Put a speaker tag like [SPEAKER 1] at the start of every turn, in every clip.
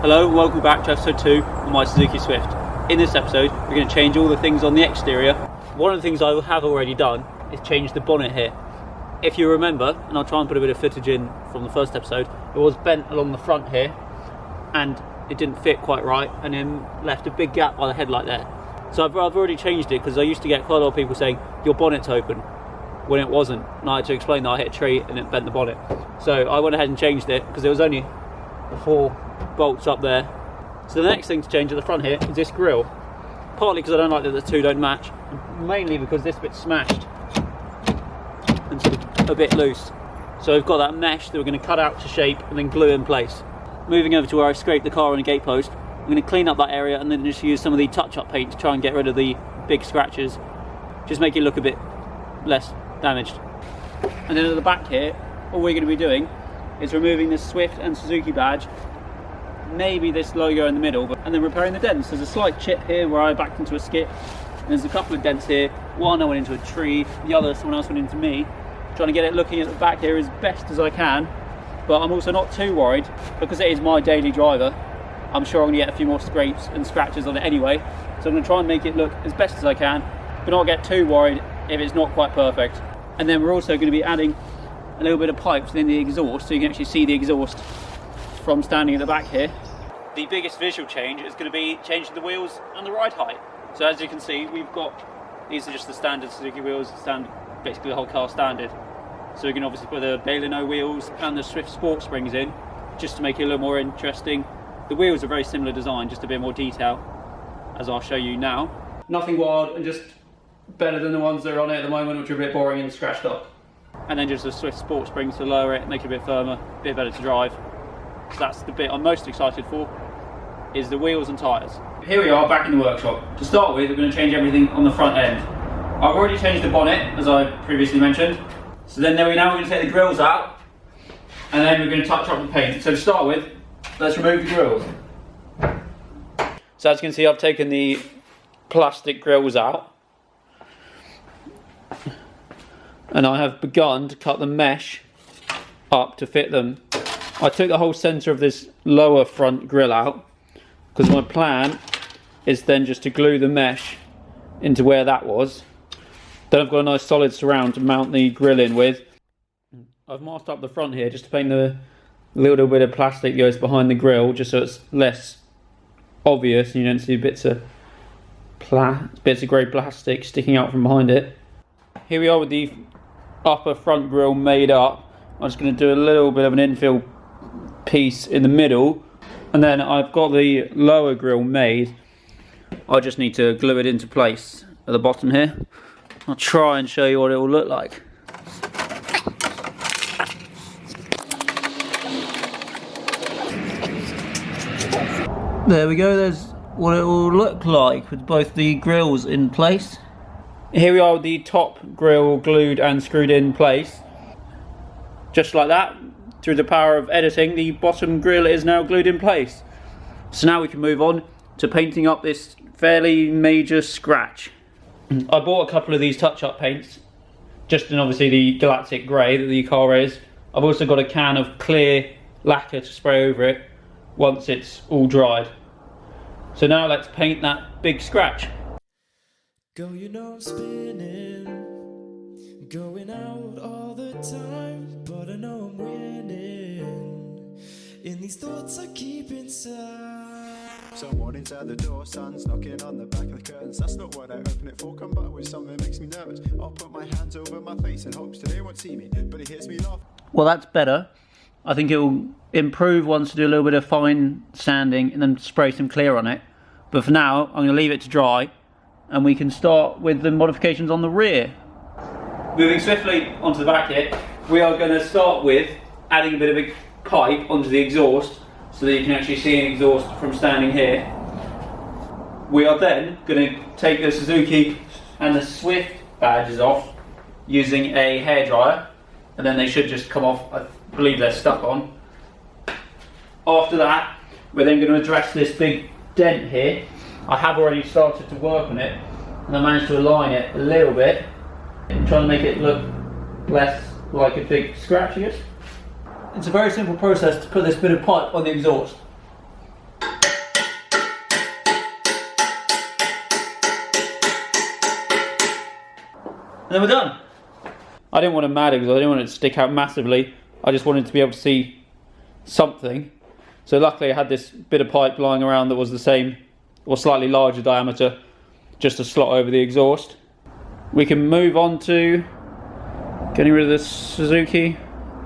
[SPEAKER 1] Hello, welcome back to episode 2 of my Suzuki Swift. In this episode, we're going to change all the things on the exterior. One of the things I have already done is change the bonnet here. If you remember, and I'll try and put a bit of footage in from the first episode, it was bent along the front here and it didn't fit quite right and then left a big gap by the headlight there. So I've already changed it because I used to get quite a lot of people saying, your bonnet's open, when it wasn't. And I had to explain that I hit a tree and it bent the bonnet. So I went ahead and changed it because there was only the 4 bolts up there. So the next thing to change at the front here is this grille. Partly because I don't like that the two don't match, and mainly because this bit's smashed and sort of a bit loose. So we've got that mesh that we're going to cut out to shape and then glue in place. Moving over to where I scraped the car on a gate post, I'm going to clean up that area and then just use some of the touch-up paint to try and get rid of the big scratches. Just make it look a bit less damaged. And then at the back here, all we're going to be doing is removing this Swift and Suzuki badge, maybe this logo in the middle, and then repairing the dents. There's a slight chip here where I backed into a skip, and there's a couple of dents here. One I went into a tree, the other someone else went into me. Trying to get it looking at the back here as best as I can, but I'm also not too worried because it is my daily driver. I'm sure I'm going to get a few more scrapes and scratches on it anyway, so I'm going to try and make it look as best as I can, but not get too worried if it's not quite perfect. And then we're also going to be adding a little bit of pipes within the exhaust so you can actually see the exhaust from standing at the back here. The biggest visual change is going to be changing the wheels and the ride height. So as you can see, we've got, these are just the standard Suzuki wheels, basically the whole car standard. So we can obviously put the Baleno wheels and the Swift Sport Springs in, just to make it a little more interesting. The wheels are very similar design, just a bit more detail, as I'll show you now. Nothing wild, and just better than the ones that are on it at the moment, which are a bit boring and scratched up. And then just the Swift Sport Springs to lower it, make it a bit firmer, a bit better to drive. So that's the bit I'm most excited for, is the wheels and tyres. Here we are back in the workshop. To start with, we're going to change everything on the front end. I've already changed the bonnet, as I previously mentioned. So then we're going to take the grills out, and then we're going to touch up the paint. So to start with, let's remove the grills. So as you can see, I've taken the plastic grills out, and I have begun to cut the mesh up to fit them. I took the whole centre of this lower front grill out because my plan is then just to glue the mesh into where that was. Then I've got a nice solid surround to mount the grill in with. I've masked up the front here just to paint the little bit of plastic that goes behind the grill, just so it's less obvious and you don't see bits of grey plastic sticking out from behind it. Here we are with the upper front grill made up. I'm just going to do a little bit of an infill piece in the middle, and then I've got the lower grill made. I just need to glue it into place at the bottom here. I'll try and show you what it will look like. There we go, there's what it will look like with both the grills in place. Here we are with the top grill glued and screwed in place. Just like that, through the power of editing, the bottom grill is now glued in place. So now we can move on to painting up this fairly major scratch. I bought a couple of these touch-up paints, just in obviously the galactic grey that the car is. I've also got a can of clear lacquer to spray over it once it's all dried. So now let's paint that big scratch.
[SPEAKER 2] Go, you know I'm spinning, going out all the time, but I know I'm winning in these thoughts I keep inside.
[SPEAKER 3] Someone inside the door, sun's knocking on the back of the curtains. That's not what I open it for. Come back with something that makes me nervous. I'll put my hands over my face in hopes today won't see me, but it hears me laugh.
[SPEAKER 1] Well, that's better. I think it will improve once I do a little bit of fine sanding and then spray some clear on it. But for now, I'm going to leave it to dry, and we can start with the modifications on the rear. Moving swiftly onto the back here, we are going to start with adding a bit of a pipe onto the exhaust so that you can actually see an exhaust from standing here. We are then going to take the Suzuki and the Swift badges off using a hairdryer, and then they should just come off. I believe they're stuck on. After that, we're then going to address this big dent here. I have already started to work on it, and I managed to align it a little bit, trying to make it look less like a big scratch, I guess. It's a very simple process to put this bit of pipe on the exhaust. then we're done. I didn't want to mad it because I didn't want it to stick out massively. I just wanted to be able to see something. So luckily I had this bit of pipe lying around that was the same or slightly larger diameter, just to slot over the exhaust. We can move on to getting rid of the Suzuki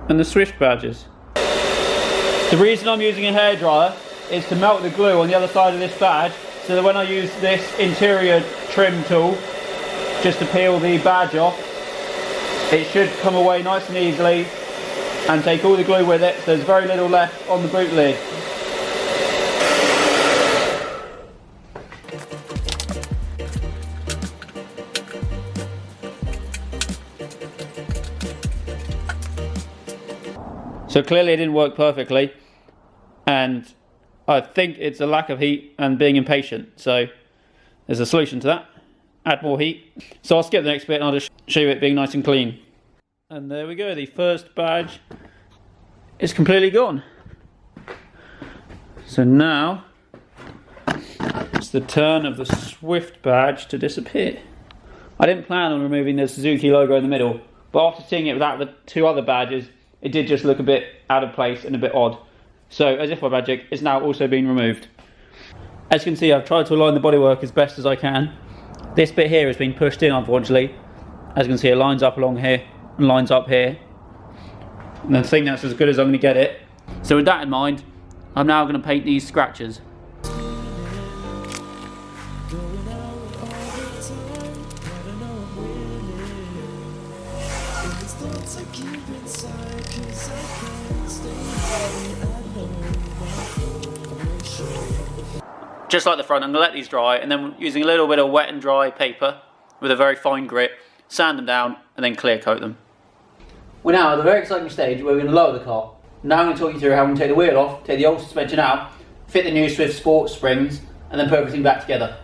[SPEAKER 1] and the Swift badges. The reason I'm using a hairdryer is to melt the glue on the other side of this badge, so that when I use this interior trim tool just to peel the badge off, it should come away nice and easily and take all the glue with it, so there's very little left on the boot lid. So clearly it didn't work perfectly, and I think it's a lack of heat and being impatient. So there's a solution to that. Add more heat. So I'll skip the next bit and I'll just show you it being nice and clean. And there we go, the first badge is completely gone. So now it's the turn of the Swift badge to disappear. I didn't plan on removing the Suzuki logo in the middle, but after seeing it without the two other badges, it did just look a bit out of place and a bit odd. So, as if by magic, it's now also been removed. As you can see, I've tried to align the bodywork as best as I can. This bit here has been pushed in, unfortunately. As you can see, it lines up along here and lines up here. And I think that's as good as I'm going to get it. So with that in mind, I'm now going to paint these scratches. Just like the front, I'm going to let these dry, and then using a little bit of wet and dry paper with a very fine grit, sand them down and then clear coat them. We're now at the very exciting stage where we're going to lower the car. Now I'm going to talk you through how we can take the wheel off, take the old suspension out, fit the new Swift Sport springs, and then put everything back together.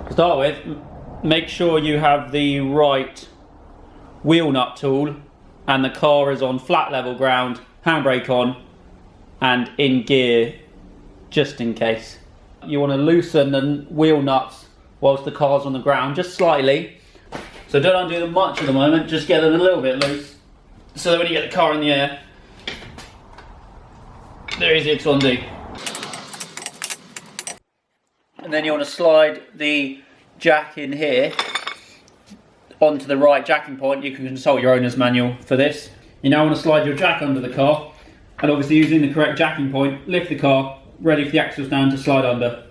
[SPEAKER 1] To start with, make sure you have the right wheel nut tool and the car is on flat level ground, handbrake on and in gear, just in case. You want to loosen the wheel nuts whilst the car's on the ground, just slightly. So don't undo them much at the moment, just get them a little bit loose, so that when you get the car in the air, they're easier to undo. And then you want to slide the jack in here onto the right jacking point. You can consult your owner's manual for this. You now want to slide your jack under the car, and obviously using the correct jacking point, lift the car, ready for the axles down to slide under.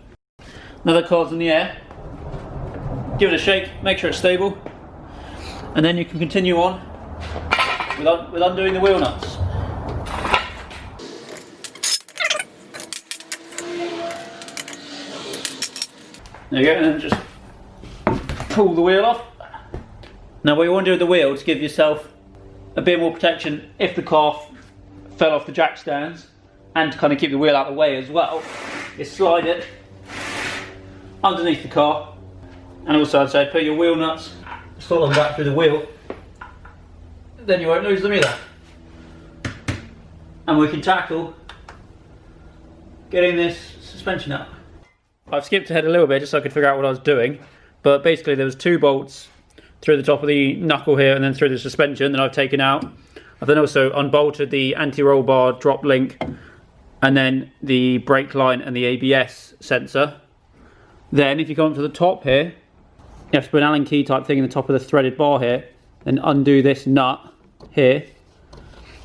[SPEAKER 1] Now the car's in the air, give it a shake, make sure it's stable, and then you can continue on with undoing the wheel nuts. There you go, and then just pull the wheel off. Now what you want to do with the wheel to give yourself a bit more protection if the car fell off the jack stands, and to kind of keep the wheel out of the way as well, is slide it underneath the car. And also I'd say put your wheel nuts, slot them back through the wheel, then you won't lose them either. And we can tackle getting this suspension out. I've skipped ahead a little bit just so I could figure out what I was doing, but basically there was 2 bolts through the top of the knuckle here and then through the suspension that I've taken out. I've then also unbolted the anti-roll bar drop link and then the brake line and the ABS sensor. Then if you come up to the top here, you have to put an Allen key type thing in the top of the threaded bar here, and undo this nut here.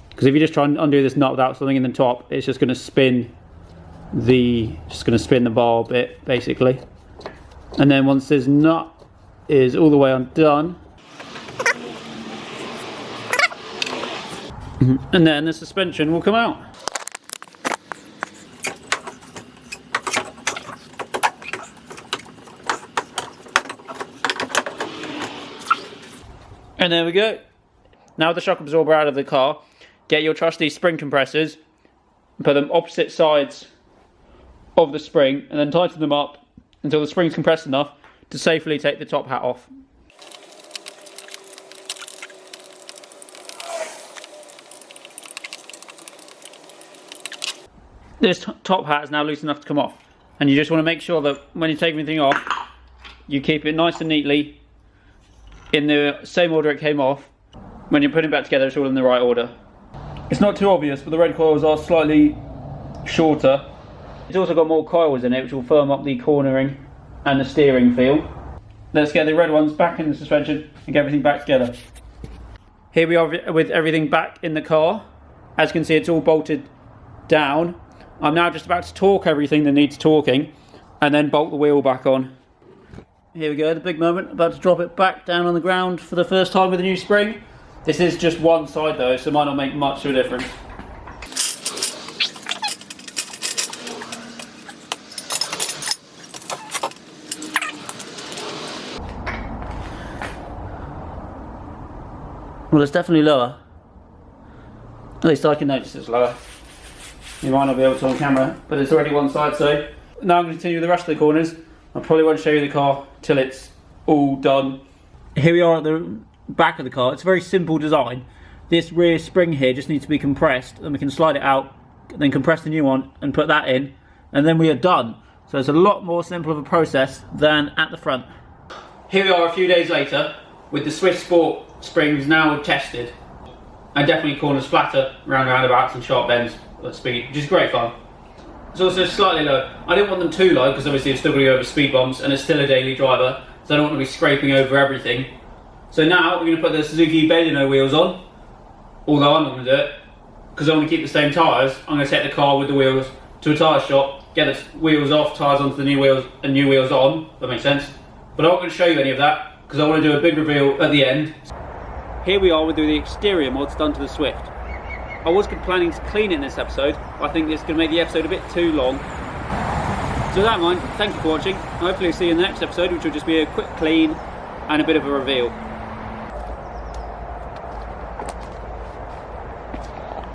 [SPEAKER 1] Because if you just try and undo this nut without something in the top, it's just going to spin the bar a bit, basically. And then once this nut is all the way undone, and then the suspension will come out. And there we go. Now with the shock absorber out of the car, get your trusty spring compressors, put them opposite sides of the spring, and then tighten them up until the spring's compressed enough to safely take the top hat off. This top hat is now loose enough to come off, and you just want to make sure that when you take everything off, you keep it nice and neatly in the same order it came off. When you're putting it back together, it's all in the right order. It's not too obvious, but the red coils are slightly shorter. It's also got more coils in it, which will firm up the cornering and the steering feel. Let's get the red ones back in the suspension and get everything back together. Here we are with everything back in the car. As you can see, it's all bolted down. I'm now just about to torque everything that needs torquing and then bolt the wheel back on. Here we go, the big moment, about to drop it back down on the ground for the first time with a new spring. This is just one side though, so it might not make much of a difference. Well, it's definitely lower. At least I can notice it's lower. You might not be able to on camera, but it's already one side, so now I'm going to continue with the rest of the corners. I probably won't show you the car till it's all done. Here we are at the back of the car. It's a very simple design. This rear spring here just needs to be compressed, and we can slide it out, then compress the new one and put that in, and then we are done. So it's a lot more simple of a process than at the front. Here we are a few days later with the Swift Sport springs now tested, and definitely corners flatter around roundabouts and sharp bends at speed, which is great fun. It's also slightly low. I didn't want them too low because obviously it's still going to go over speed bumps and it's still a daily driver, so I don't want to be scraping over everything. So now we're going to put the Suzuki Baleno wheels on, although I'm not going to do it because I want to keep the same tyres. I'm going to take the car with the wheels to a tyre shop, get the wheels off, tyres onto the new wheels and new wheels on, if that makes sense. But I'm not going to show you any of that because I want to do a big reveal at the end. Here we are with the exterior mods done to the Swift. I was planning to clean it in this episode, but I think it's going to make the episode a bit too long. So with that in mind, thank you for watching. Hopefully see you in the next episode, which will just be a quick clean and a bit of a reveal.